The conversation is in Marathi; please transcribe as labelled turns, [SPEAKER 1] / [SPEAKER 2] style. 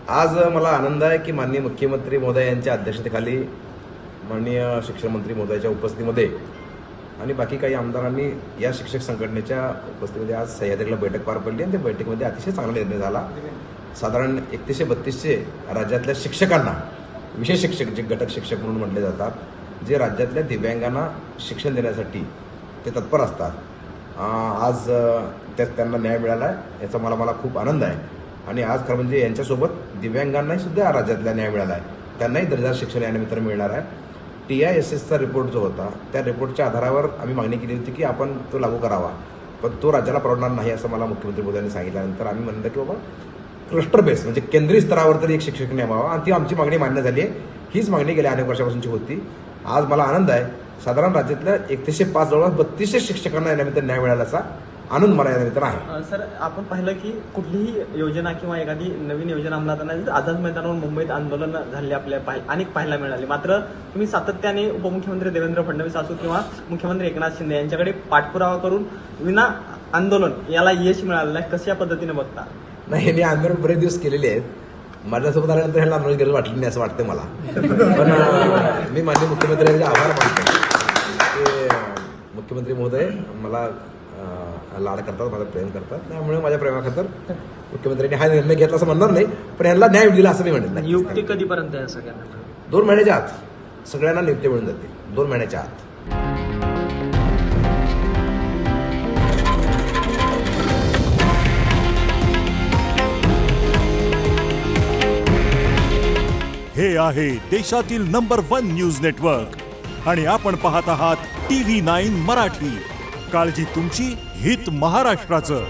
[SPEAKER 1] आज मला आनंद आहे की माननीय मुख्यमंत्री महोदय यांच्या अध्यक्षतेखाली माननीय शिक्षण मंत्री महोदयाच्या उपस्थितीमध्ये आणि बाकी काही आमदारांनी या शिक्षक संघटनेच्या उपस्थितीमध्ये आज सह्याद्रीला बैठक पार पडली आणि त्या बैठकीमध्ये अतिशय चांगला निर्णय झाला। साधारण 3132 राज्यातल्या शिक्षकांना, विशेष शिक्षक जे घटक शिक्षक म्हणून म्हटले जातात, जे राज्यातल्या दिव्यांगांना शिक्षण देण्यासाठी ते तत्पर असतात, आज त्यांना न्याय मिळाला आहे याचा मला खूप आनंद आहे। आणि आज खरं म्हणजे यांच्यासोबत दिव्यांगांनाही सुद्धा राज्यातला न्याय मिळाला आहे, त्यांनाही दर्जेदार शिक्षण यानिमित्तानं मिळणार आहे। TISSचा रिपोर्ट जो होता त्या रिपोर्टच्या आधारावर आम्ही मागणी केली होती की आपण तो लागू करावा, पण तो राज्याला परवडणार नाही असं मला मुख्यमंत्री मोदयांनी सांगितल्यानंतर आम्ही म्हणलं की बाबा क्लस्टर बेस म्हणजे केंद्रीय स्तरावर तरी एक शिक्षक नेमावा, आणि ती आमची मागणी मान्य झाली आहे। हीच मागणी गेल्या अनेक वर्षापासूनची होती। आज मला आनंद आहे, साधारण राज्यातल्या 3105 जवळ 3200 शिक्षकांना यानिमित्त न्याय मिळाल्याचा आनंद मला यानिमित्त आहे।
[SPEAKER 2] सर, आपण पाहिलं की कुठलीही योजना किंवा एखादी नवीन योजना अंमलात आणण्यासाठी आझाद मैदानावर मुंबईत आंदोलन झाले आपल्या अनेक पाहायला मिळाले, मात्र तुम्ही सातत्याने उपमुख्यमंत्री देवेंद्र फडणवीस असो किंवा मुख्यमंत्री एकनाथ शिंदे यांच्याकडे पाठपुरावा करून विना आंदोलन याला यश मिळालेलं आहे, कशा पद्धतीने बघता?
[SPEAKER 1] नाही, मी आंदोलन बरेच दिवस केलेले आहेत, माझ्यासोबत आल्यानंतर ह्याला आंदोलन गरज वाटली नाही असं वाटतं मला। पण मी माननीय मुख्यमंत्र्यांचे आभार मानतो की मुख्यमंत्री महोदय मला लाड करतात, माझं प्रेम करतात, त्यामुळे माझ्या प्रेमाखातर मुख्यमंत्र्यांनी हा निर्णय घेतला असं म्हणणार नाही, पण यांना न्याय दिला असं मी म्हणत नाही।
[SPEAKER 2] नियुक्ती कधीपर्यंत आहे सगळ्यांना?
[SPEAKER 1] 2 महिन्याच्या आत सगळ्यांना नियुक्ती मिळून जाते, 2 महिन्याच्या आत।
[SPEAKER 3] हे आहे देशातील नंबर 1 न्यूज नेटवर्क आणि आपण पाहत आहात TV9 मराठी। काळजी तुमची, हित महाराष्ट्राचं।